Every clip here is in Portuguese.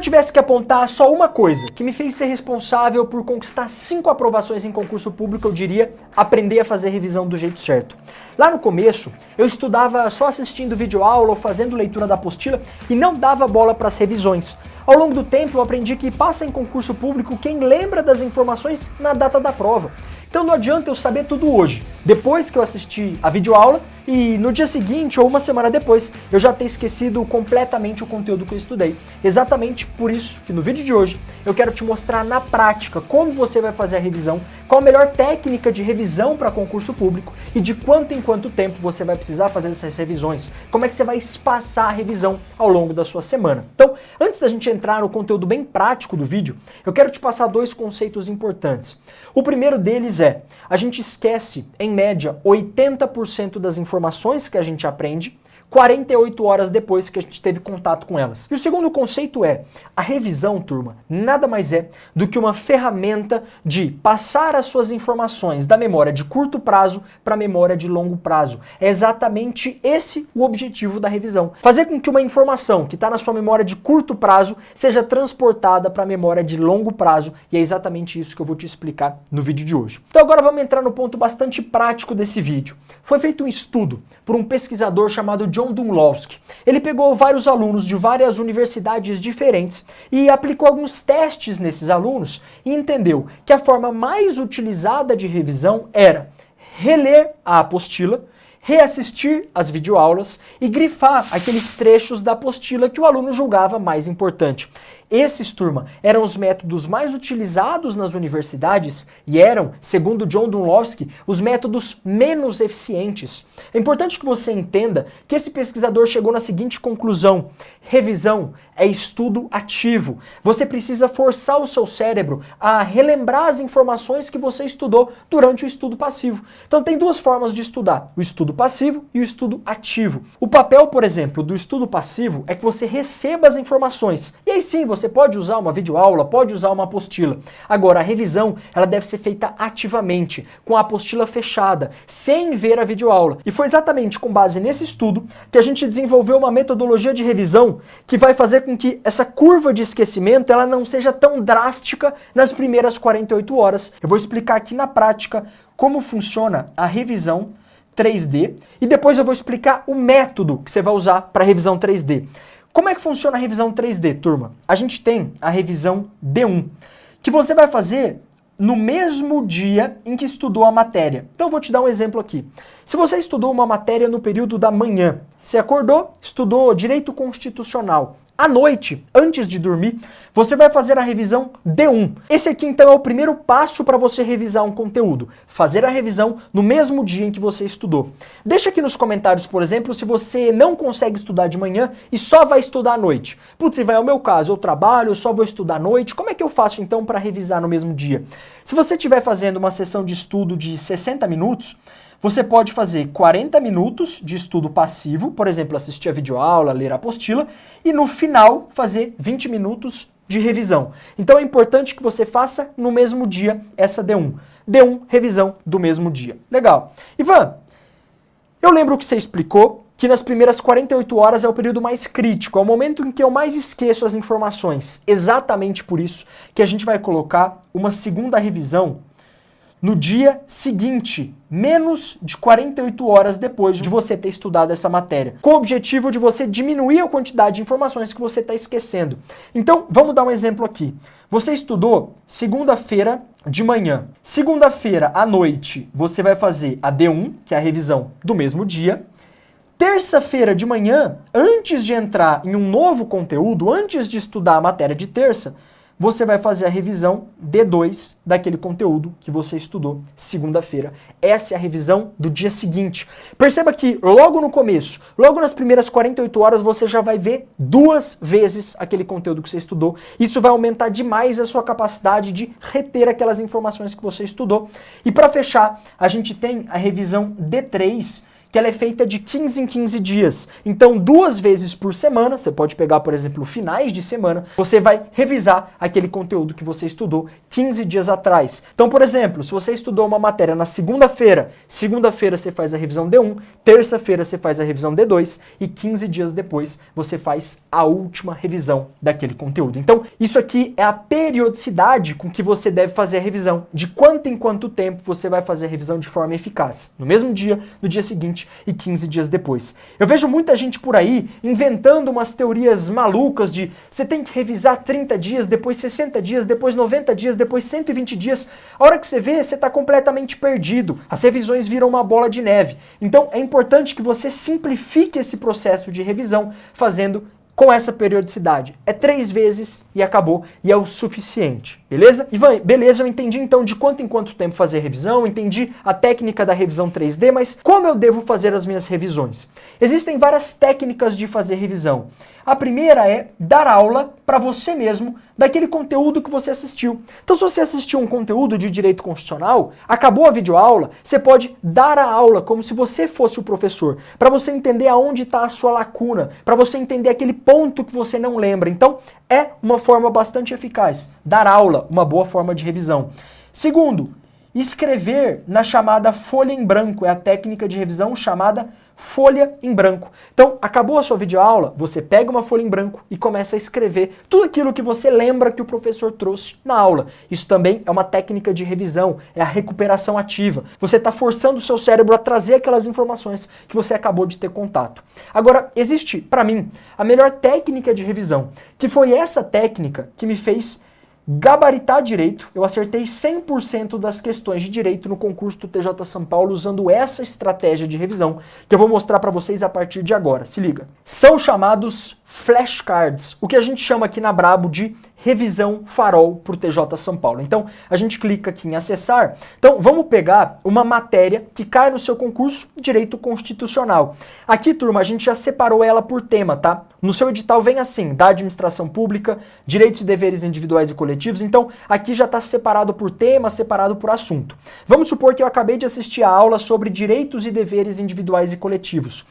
tivesse que apontar só uma coisa que me fez ser responsável por conquistar 5 aprovações em concurso público, eu diria aprender a fazer revisão do jeito certo. Lá no começo, eu estudava só assistindo videoaula ou fazendo leitura da apostila e não dava bola para as revisões. Ao longo do tempo, eu aprendi que passa em concurso público quem lembra das informações na data da prova. Então não adianta eu saber tudo hoje, depois que eu assisti a videoaula, e no dia seguinte ou uma semana depois eu já ter esquecido completamente o conteúdo que eu estudei. Exatamente por isso que no vídeo de hoje eu quero te mostrar na prática como você vai fazer a revisão, qual a melhor técnica de revisão para concurso público e de quanto em quanto tempo você vai precisar fazer essas revisões, como é que você vai espaçar a revisão ao longo da sua semana. Então, antes da gente entrar no conteúdo bem prático do vídeo, eu quero te passar 2 conceitos importantes. O primeiro deles é, a gente esquece, em média, 80% das informações que a gente aprende 48 horas depois que a gente teve contato com elas. E o segundo conceito é, a revisão, turma, nada mais é do que uma ferramenta de passar as suas informações da memória de curto prazo para a memória de longo prazo. É exatamente esse o objetivo da revisão. Fazer com que uma informação que está na sua memória de curto prazo seja transportada para a memória de longo prazo, e é exatamente isso que eu vou te explicar no vídeo de hoje. Então agora vamos entrar no ponto bastante prático desse vídeo. Foi feito um estudo por um pesquisador chamado John Dunlowski. Ele pegou vários alunos de várias universidades diferentes e aplicou alguns testes nesses alunos e entendeu que a forma mais utilizada de revisão era reler a apostila, reassistir as videoaulas e grifar aqueles trechos da apostila que o aluno julgava mais importante. Esses, turma, eram os métodos mais utilizados nas universidades e eram, segundo John Dunlowski, os métodos menos eficientes. É importante que você entenda que esse pesquisador chegou na seguinte conclusão: revisão é estudo ativo. Você precisa forçar o seu cérebro a relembrar as informações que você estudou durante o estudo passivo. Então tem 2 formas de estudar, o estudo passivo e o estudo ativo. O papel, por exemplo, do estudo passivo é que você receba as informações. E aí sim, você pode usar uma videoaula, pode usar uma apostila. Agora, a revisão, ela deve ser feita ativamente, com a apostila fechada, sem ver a videoaula. E foi exatamente com base nesse estudo que a gente desenvolveu uma metodologia de revisão que vai fazer com que essa curva de esquecimento ela não seja tão drástica nas primeiras 48 horas. Eu vou explicar aqui na prática como funciona a revisão 3D e depois eu vou explicar o método que você vai usar para a revisão 3D. Como é que funciona a revisão 3D, turma? A gente tem a revisão D1, que você vai fazer no mesmo dia em que estudou a matéria. Então eu vou te dar um exemplo aqui. Se você estudou uma matéria no período da manhã, você acordou, estudou direito constitucional. À noite, antes de dormir, você vai fazer a revisão D1. Esse aqui então é o primeiro passo para você revisar um conteúdo. Fazer a revisão no mesmo dia em que você estudou. Deixa aqui nos comentários, por exemplo, se você não consegue estudar de manhã e só vai estudar à noite. Putz, vai, é o meu caso, eu trabalho, eu só vou estudar à noite. Como é que eu faço então para revisar no mesmo dia? Se você estiver fazendo uma sessão de estudo de 60 minutos, você pode fazer 40 minutos de estudo passivo, por exemplo, assistir a videoaula, ler a apostila, e no final fazer 20 minutos de revisão. Então é importante que você faça no mesmo dia essa D1. D1, revisão do mesmo dia. Legal. Ivan, eu lembro que você explicou que nas primeiras 48 horas é o período mais crítico, é o momento em que eu mais esqueço as informações. Exatamente por isso que a gente vai colocar uma segunda revisão no dia seguinte, menos de 48 horas depois de você ter estudado essa matéria, com o objetivo de você diminuir a quantidade de informações que você está esquecendo. Então, vamos dar um exemplo aqui. Você estudou segunda-feira de manhã. Segunda-feira à noite, você vai fazer a D1, que é a revisão do mesmo dia. Terça-feira de manhã, antes de entrar em um novo conteúdo, antes de estudar a matéria de terça, você vai fazer a revisão D2 daquele conteúdo que você estudou segunda-feira. Essa é a revisão do dia seguinte. Perceba que logo no começo, logo nas primeiras 48 horas, você já vai ver 2 vezes aquele conteúdo que você estudou. Isso vai aumentar demais a sua capacidade de reter aquelas informações que você estudou. E para fechar, a gente tem a revisão D3, que ela é feita de 15 em 15 dias. Então, 2 vezes por semana, você pode pegar, por exemplo, finais de semana, você vai revisar aquele conteúdo que você estudou 15 dias atrás. Então, por exemplo, se você estudou uma matéria na segunda-feira você faz a revisão D1, terça-feira você faz a revisão D2 e 15 dias depois você faz a última revisão daquele conteúdo. Então, isso aqui é a periodicidade com que você deve fazer a revisão, de quanto em quanto tempo você vai fazer a revisão de forma eficaz. No mesmo dia, no dia seguinte e 15 dias depois. Eu vejo muita gente por aí inventando umas teorias malucas de você tem que revisar 30 dias, depois 60 dias, depois 90 dias, depois 120 dias. A hora que você vê, você está completamente perdido. As revisões viram uma bola de neve. Então é importante que você simplifique esse processo de revisão fazendo com essa periodicidade. É 3 vezes e acabou, e é o suficiente, beleza? Ivan, beleza, eu entendi então de quanto em quanto tempo fazer revisão, entendi a técnica da revisão 3D, mas como eu devo fazer as minhas revisões? Existem várias técnicas de fazer revisão. A primeira é dar aula para você mesmo daquele conteúdo que você assistiu. Então, se você assistiu um conteúdo de direito constitucional, acabou a videoaula, você pode dar a aula como se você fosse o professor, para você entender aonde está a sua lacuna, para você entender aquele ponto que você não lembra. Então, é uma forma bastante eficaz. Dar aula, uma boa forma de revisão. Segundo, escrever na chamada folha em branco, é a técnica de revisão chamada folha em branco. Então, acabou a sua videoaula, você pega uma folha em branco e começa a escrever tudo aquilo que você lembra que o professor trouxe na aula. Isso também é uma técnica de revisão, é a recuperação ativa. Você está forçando o seu cérebro a trazer aquelas informações que você acabou de ter contato. Agora, existe, para mim, a melhor técnica de revisão, que foi essa técnica que me fez gabaritar direito. Eu acertei 100% das questões de direito no concurso do TJ São Paulo usando essa estratégia de revisão que eu vou mostrar para vocês a partir de agora. Se liga. São chamados flashcards, o que a gente chama aqui na Brabo de revisão farol para o TJ São Paulo. Então, a gente clica aqui em acessar. Então, vamos pegar uma matéria que cai no seu concurso, direito constitucional. Aqui, turma, a gente já separou ela por tema, tá? No seu edital vem assim, da administração pública, direitos e deveres individuais e coletivos. Então, aqui já está separado por tema, separado por assunto. Vamos supor que eu acabei de assistir a aula sobre direitos e deveres individuais e coletivos.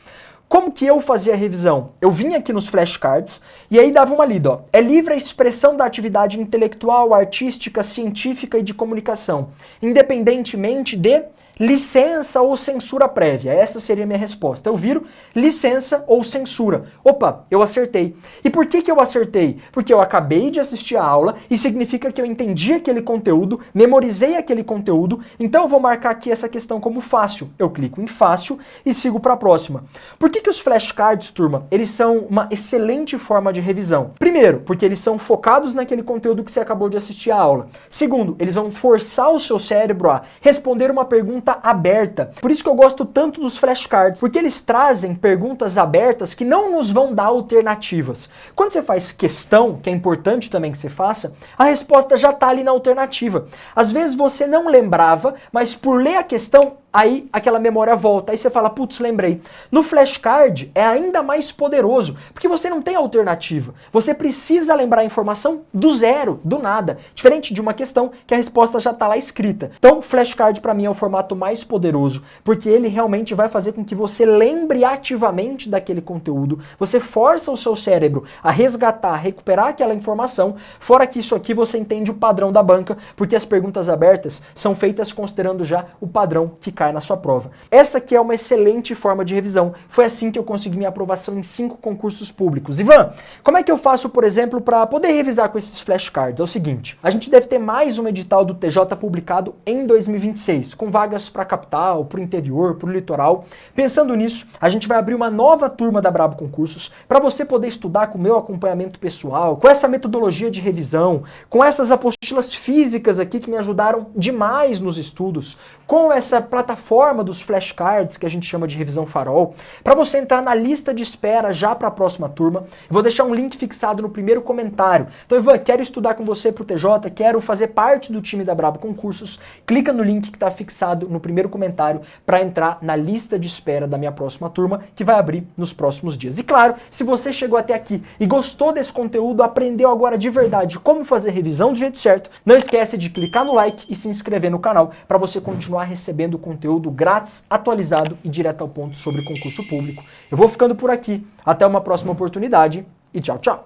Como que eu fazia a revisão? Eu vinha aqui nos flashcards e aí dava uma lida, ó. É livre a expressão da atividade intelectual, artística, científica e de comunicação, independentemente de licença ou censura prévia. Essa seria a minha resposta. Eu viro licença ou censura. Opa, eu acertei. E por que eu acertei? Porque eu acabei de assistir a aula e significa que eu entendi aquele conteúdo, memorizei aquele conteúdo, então eu vou marcar aqui essa questão como fácil. Eu clico em fácil e sigo para a próxima. Por que os flashcards, turma, eles são uma excelente forma de revisão? Primeiro, porque eles são focados naquele conteúdo que você acabou de assistir a aula. Segundo, eles vão forçar o seu cérebro a responder uma pergunta aberta. Por isso que eu gosto tanto dos flashcards, porque eles trazem perguntas abertas que não nos vão dar alternativas. Quando você faz questão, que é importante também que você faça, a resposta já está ali na alternativa. Às vezes você não lembrava, mas por ler a questão, aí aquela memória volta, aí você fala, putz, lembrei. No flashcard é ainda mais poderoso, porque você não tem alternativa. Você precisa lembrar a informação do zero, do nada. Diferente de uma questão que a resposta já está lá escrita. Então, o flashcard para mim é o formato mais poderoso, porque ele realmente vai fazer com que você lembre ativamente daquele conteúdo, você força o seu cérebro a resgatar, a recuperar aquela informação, fora que isso aqui você entende o padrão da banca, porque as perguntas abertas são feitas considerando já o padrão que cai na sua prova. Essa aqui é uma excelente forma de revisão. Foi assim que eu consegui minha aprovação em 5 concursos públicos. Ivan, como é que eu faço, por exemplo, para poder revisar com esses flashcards? É o seguinte, a gente deve ter mais um edital do TJ publicado em 2026, com vagas para a capital, para o interior, para o litoral. Pensando nisso, a gente vai abrir uma nova turma da Brabo Concursos para você poder estudar com o meu acompanhamento pessoal, com essa metodologia de revisão, com essas apostilas físicas aqui que me ajudaram demais nos estudos, com essa plataforma dos flashcards que a gente chama de revisão farol, para você entrar na lista de espera já para a próxima turma. Eu vou deixar um link fixado no primeiro comentário. Então, Ivan, quero estudar com você para o TJ, quero fazer parte do time da Brabo Concursos, clica no link que está fixado no primeiro comentário para entrar na lista de espera da minha próxima turma, que vai abrir nos próximos dias. E claro, se você chegou até aqui e gostou desse conteúdo, aprendeu agora de verdade como fazer revisão do jeito certo, não esquece de clicar no like e se inscrever no canal para você continuar recebendo conteúdo conteúdo grátis, atualizado e direto ao ponto sobre concurso público. Eu vou ficando por aqui. Até uma próxima oportunidade e tchau, tchau!